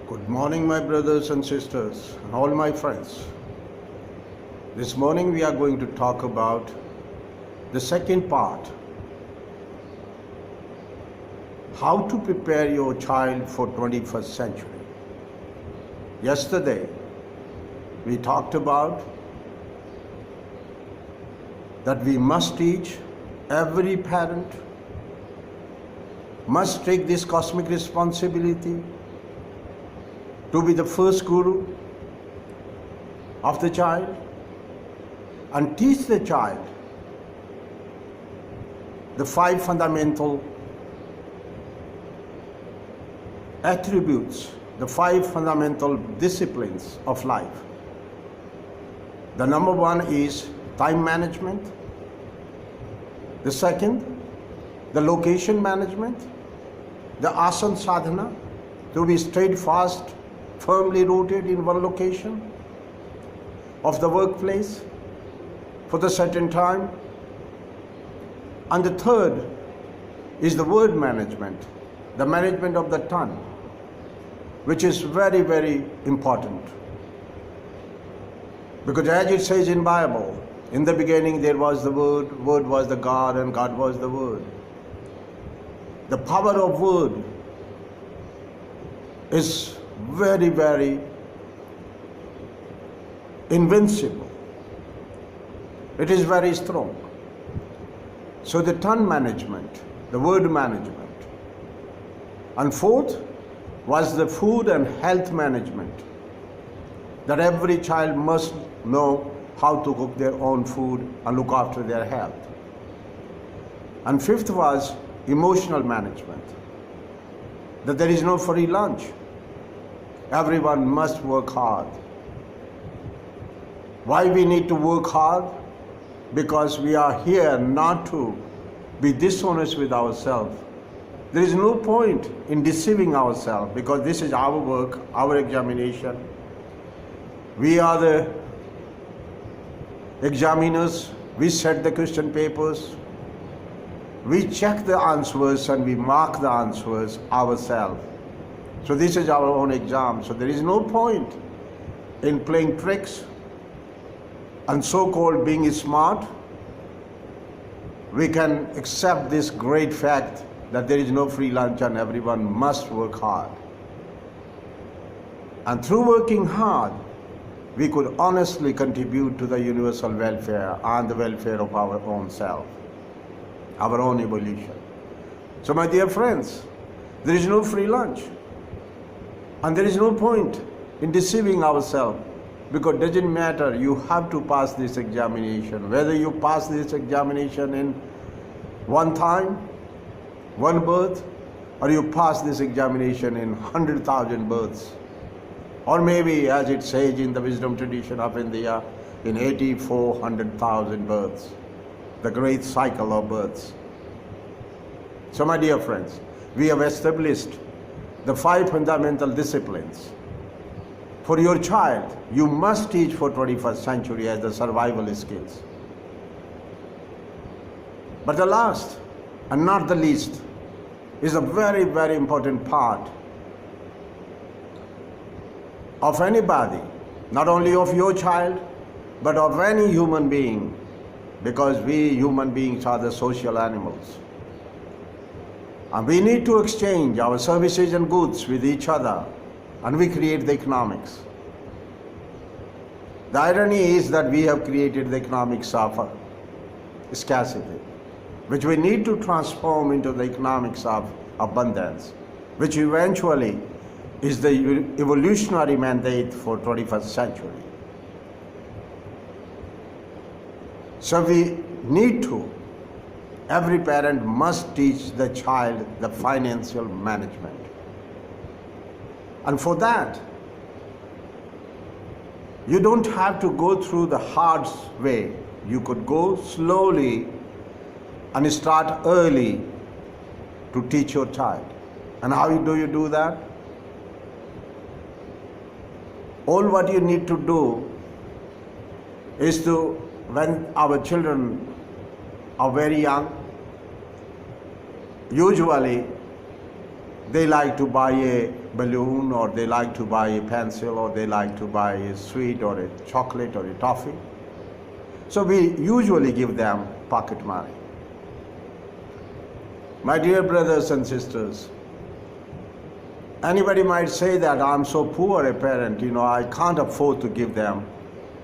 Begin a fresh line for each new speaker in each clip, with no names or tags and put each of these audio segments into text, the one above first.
Good morning, my brothers and sisters, and all my friends. This morning we are going to talk about the second part, how to prepare your child for 21st century. Yesterday we talked about that we must teach, every parent must take this cosmic responsibility to be the first guru of the child and teach the child the 5 fundamental attributes, the 5 fundamental disciplines of life. The number 1 is time management. The second, the location management, the asana sadhana, to be steadfast, firmly rooted in one location of the workplace for the certain time. And the third is the word management, the management of the tongue, which is very, very important. Because as it says in Bible, in the beginning there was the Word, Word was the God, and God was the Word. The power of word is very, very invincible. It is very strong. So the tongue management, the word management. And fourth was the food and health management, that every child must know how to cook their own food and look after their health. And fifth was emotional management, that there is no free lunch. Everyone must work hard. Why we need to work hard? Because we are here not to be dishonest with ourselves. There is no point in deceiving ourselves, because this is our work, our examination. We are the examiners. We set the question papers. We check the answers and we mark the answers ourselves. So this is our own exam. So there is no point in playing tricks and so-called being smart. We can accept this great fact that there is no free lunch and everyone must work hard. And through working hard, we could honestly contribute to the universal welfare and the welfare of our own self, our own evolution. So my dear friends, there is no free lunch. And there is no point in deceiving ourselves, because it doesn't matter, you have to pass this examination. Whether you pass this examination in one time, one birth, or you pass this examination in 100,000 births, or maybe as it says in the wisdom tradition of India, in 84,000 births, the great cycle of births. So my dear friends, we have established the 5 fundamental disciplines. For your child, you must teach for 21st century as the survival skills. But the last, and not the least, is a very, very important part of anybody, not only of your child, but of any human being, because we human beings are the social animals. And we need to exchange our services and goods with each other, and we create the economics. The irony is that we have created the economics of scarcity, which we need to transform into the economics of abundance, which eventually is the evolutionary mandate for 21st century. So we need to, every parent must teach the child the financial management. And for that, you don't have to go through the hard way. You could go slowly and start early to teach your child. And how do you do that? All what you need to do is to, when our children are very young, usually They like to buy a balloon, or they like to buy a pencil, or they like to buy a sweet or a chocolate or a toffee. So we usually give them pocket money. My dear brothers and sisters, anybody might say that I'm so poor a parent, I can't afford to give them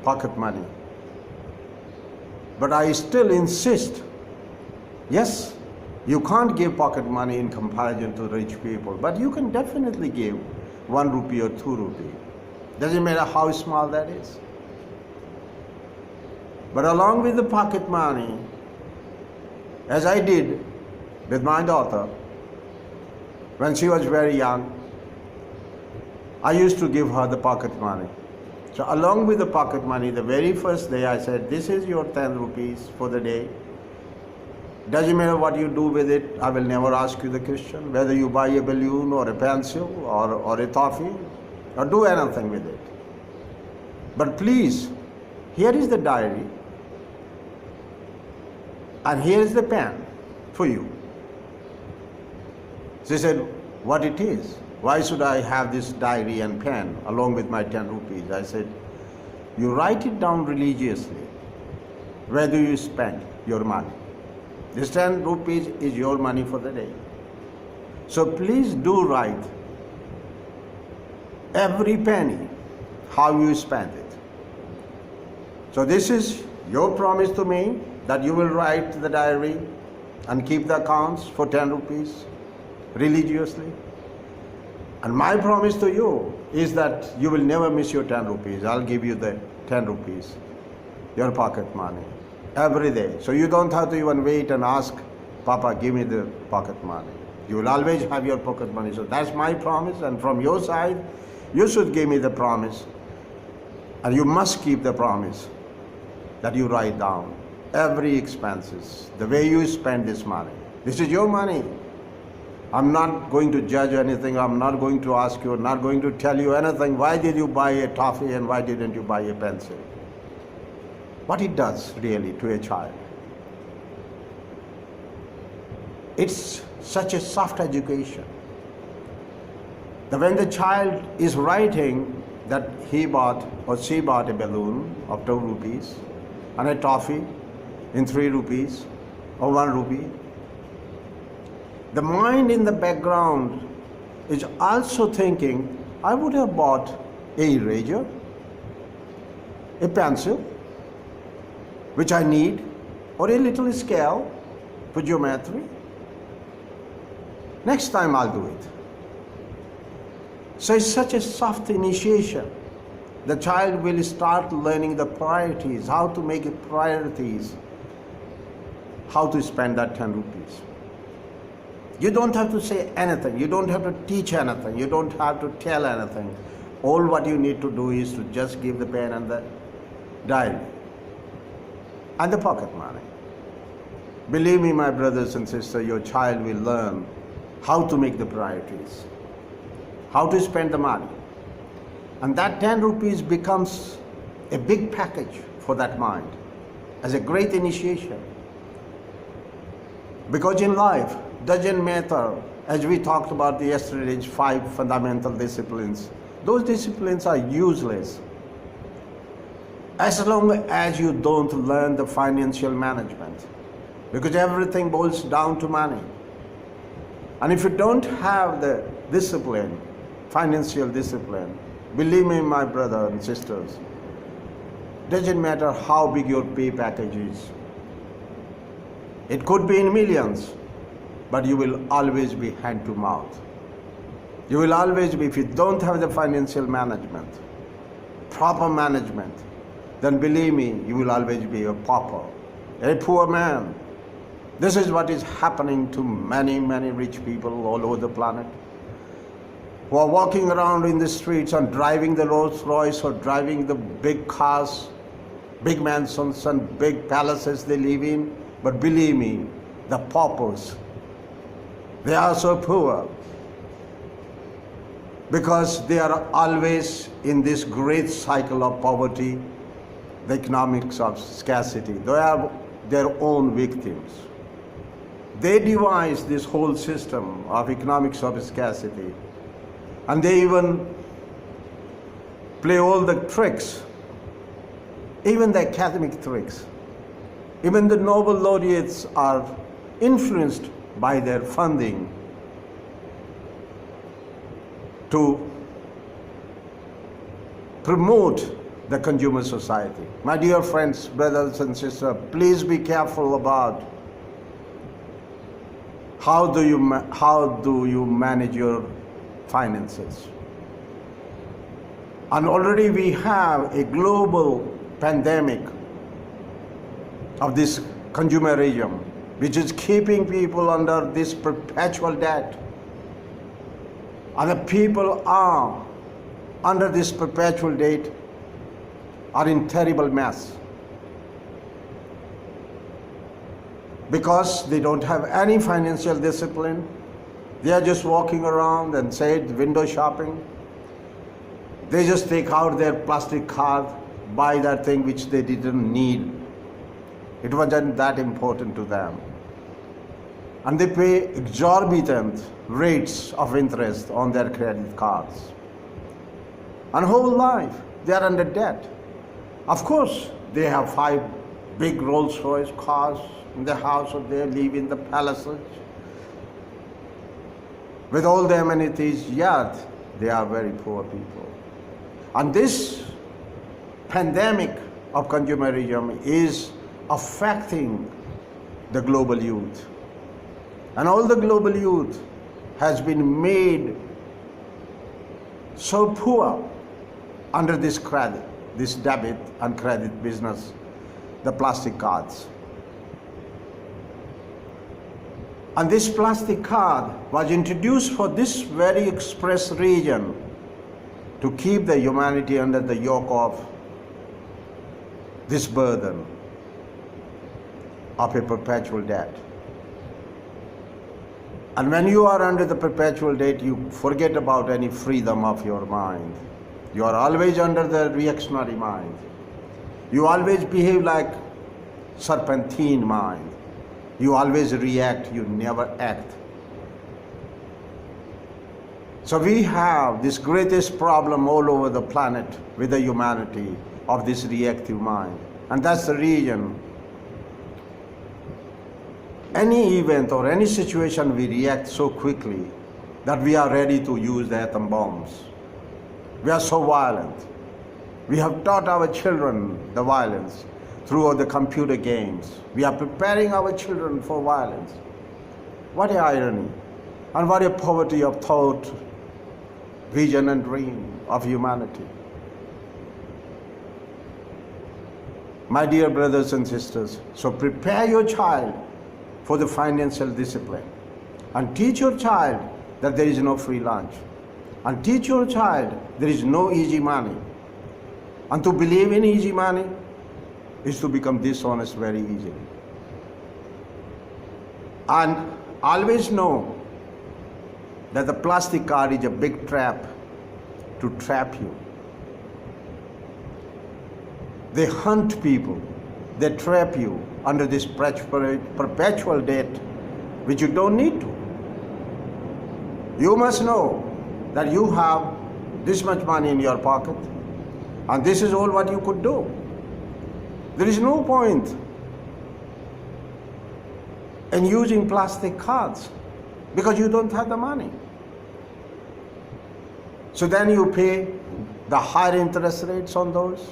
pocket money. But I still insist, yes, you can't give pocket money in comparison to rich people, but you can definitely give 1 rupee or 2 rupee. Doesn't matter how small that is. But along with the pocket money, as I did with my daughter, when she was very young, I used to give her the pocket money. So along with the pocket money, the very first day I said, this is your 10 rupees for the day. Doesn't matter what you do with it, I will never ask you the question, whether you buy a balloon or a pencil or a toffee, or do anything with it. But please, here is the diary, and here is the pen for you. She said, what it is? Why should I have this diary and pen along with my 10 rupees? I said, you write it down religiously. Where do you spend your money? This 10 rupees is your money for the day. So please do write every penny, how you spend it. So this is your promise to me, that you will write the diary and keep the accounts for 10 rupees religiously. And my promise to you is that you will never miss your 10 rupees. I'll give you the 10 rupees, your pocket money, every day. So you don't have to even wait and ask, Papa, give me the pocket money. You will always have your pocket money. So that's my promise. And from your side, you should give me the promise. And you must keep the promise that you write down every expenses, the way you spend this money. This is your money. I'm not going to judge anything. I'm not going to ask you, not going to tell you anything. Why did you buy a toffee and why didn't you buy a pencil? What it does really to a child. It's such a soft education. That when the child is writing that he bought or she bought a balloon of 2 rupees and a toffee in 3 rupees or 1 rupee, the mind in the background is also thinking, I would have bought an eraser, a pencil, which I need, or a little scale for geometry. Next time I'll do it. So it's such a soft initiation. The child will start learning the priorities, how to make it priorities, how to spend that 10 rupees. You don't have to say anything. You don't have to teach anything. You don't have to tell anything. All what you need to do is to just give the pen and the diary and the pocket money. Believe me, my brothers and sisters, your child will learn how to make the priorities, how to spend the money. And that 10 rupees becomes a big package for that mind as a great initiation. Because in life, doesn't matter, as we talked about yesterday's 5 fundamental disciplines, those disciplines are useless as long as you don't learn the financial management, because everything boils down to money. And if you don't have the discipline, financial discipline, believe me, my brothers and sisters, doesn't matter how big your pay package is. It could be in millions, but you will always be hand to mouth. You will always be, if you don't have the financial management, proper management, then believe me, you will always be a pauper, a poor man. This is what is happening to many, many rich people all over the planet, who are walking around in the streets and driving the Rolls Royce or driving the big cars, big mansions and big palaces they live in. But believe me, the paupers, they are so poor because they are always in this great cycle of poverty, the economics of scarcity. They are their own victims. They devised this whole system of economics of scarcity, and they even play all the tricks, even the academic tricks. Even the Nobel laureates are influenced by their funding to promote the consumer society. My dear friends, brothers and sisters, please be careful about how do you manage your finances. And already we have a global pandemic of this consumerism, which is keeping people under this perpetual debt. And the people are under this perpetual debt are in terrible mess, because they don't have any financial discipline. They are just walking around and said window shopping. They just take out their plastic card, buy that thing which they didn't need. It wasn't that important to them. And they pay exorbitant rates of interest on their credit cards. And whole life they are under debt. Of course, they have 5 big Rolls-Royce cars in the house, or they live in the palaces with all the amenities, yet they are very poor people. And this pandemic of consumerism is affecting the global youth. And all the global youth has been made so poor under this credit, this debit and credit business, the plastic cards. And this plastic card was introduced for this very express reason, to keep the humanity under the yoke of this burden of a perpetual debt. And when you are under the perpetual debt, you forget about any freedom of your mind. You are always under the reactionary mind. You always behave like serpentine mind. You always react, you never act. So we have this greatest problem all over the planet with the humanity of this reactive mind. And that's the reason any event or any situation we react so quickly that we are ready to use the atom bombs. We are so violent. We have taught our children the violence through the computer games. We are preparing our children for violence. What an irony, and what a poverty of thought, vision and dream of humanity. My dear brothers and sisters, so prepare your child for the financial discipline, and teach your child that there is no free lunch, and teach your child there is no easy money. And to believe in easy money is to become dishonest very easily. And always know that the plastic card is a big trap to trap you. They hunt people, they trap you under this perpetual debt which you don't need to. You must know that you have this much money in your pocket, and this is all what you could do. There is no point in using plastic cards because you don't have the money. So then you pay the higher interest rates on those,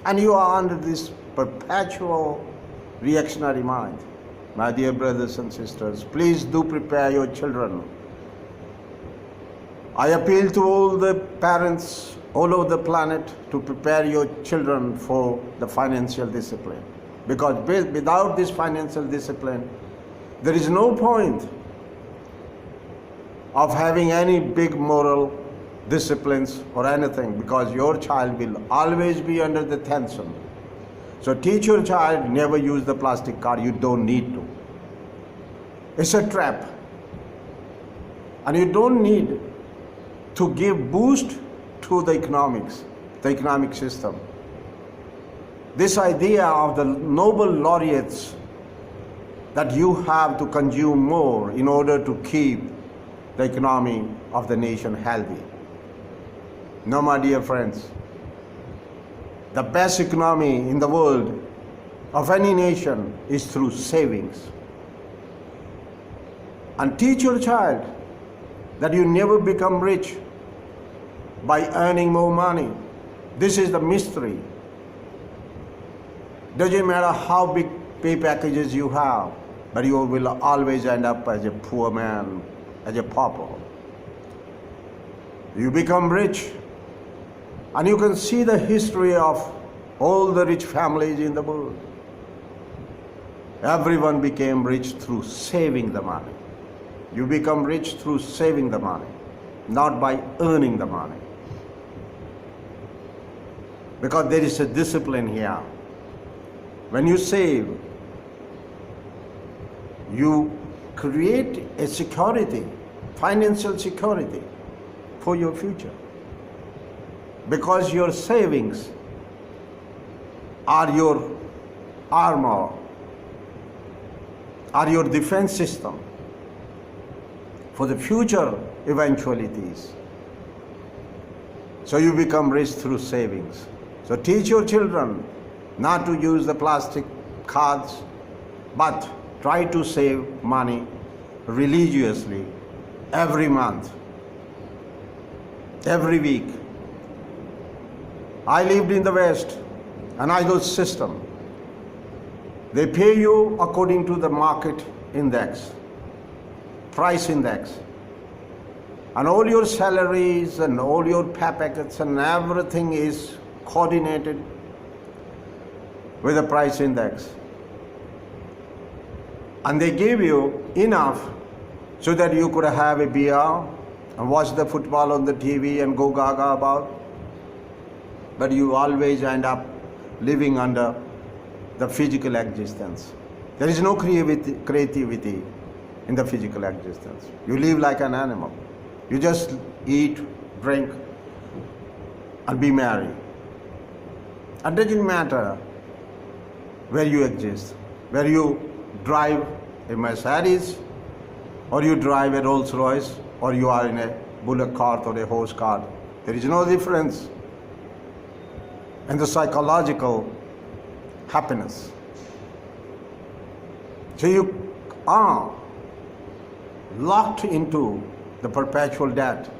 and you are under this perpetual reactionary mind. My dear brothers and sisters, please do prepare your children. I appeal to all the parents all over the planet to prepare your children for the financial discipline. Because without this financial discipline, there is no point of having any big moral disciplines or anything, because your child will always be under the tension. So teach your child, never use the plastic card, you don't need to. It's a trap. And you don't need to give boost to the economic system. This idea of the Nobel laureates that you have to consume more in order to keep the economy of the nation healthy. No, my dear friends, the best economy in the world of any nation is through savings. And teach your child that you never become rich by earning more money. This is the mystery. Doesn't matter how big pay packages you have, but you will always end up as a poor man, as a pauper. You become rich, and you can see the history of all the rich families in the world. Everyone became rich through saving the money. You become rich through saving the money, not by earning the money. Because there is a discipline here. When you save, you create a security, financial security for your future. Because your savings are your armor, are your defense system for the future eventualities. So you become rich through savings. So teach your children not to use the plastic cards, but try to save money religiously every month, every week. I lived in the West, an idle system. They pay you according to the market index, price index. And all your salaries and all your pay packets and everything is coordinated with the price index. And they give you enough so that you could have a beer and watch the football on the TV and go gaga about. But you always end up living under the physical existence. There is no creativity in the physical existence. You live like an animal. You just eat, drink, and be merry. It doesn't matter where you exist, where you drive a Mercedes, or you drive a Rolls Royce, or you are in a bullock cart or a horse cart. There is no difference in the psychological happiness. So you are locked into the perpetual debt,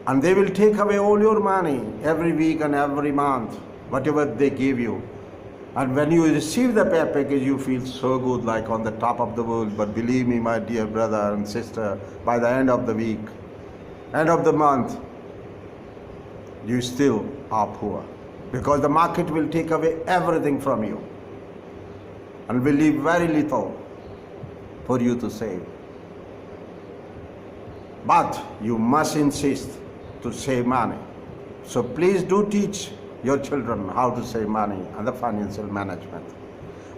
and they will take away all your money every week and every month, whatever they give you. And when you receive the pay package, you feel so good, like on the top of the world. But believe me, my dear brother and sister, by the end of the week, end of the month, you still are poor. Because the market will take away everything from you and will leave very little for you to save. But you must insist to save money. So please do teach your children how to save money and the financial management.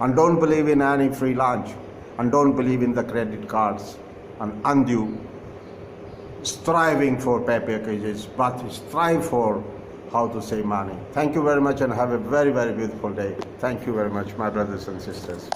And don't believe in any free lunch, and don't believe in the credit cards and undue striving for pay packages, but strive for how to save money. Thank you very much, and have a very, very beautiful day. Thank you very much, my brothers and sisters.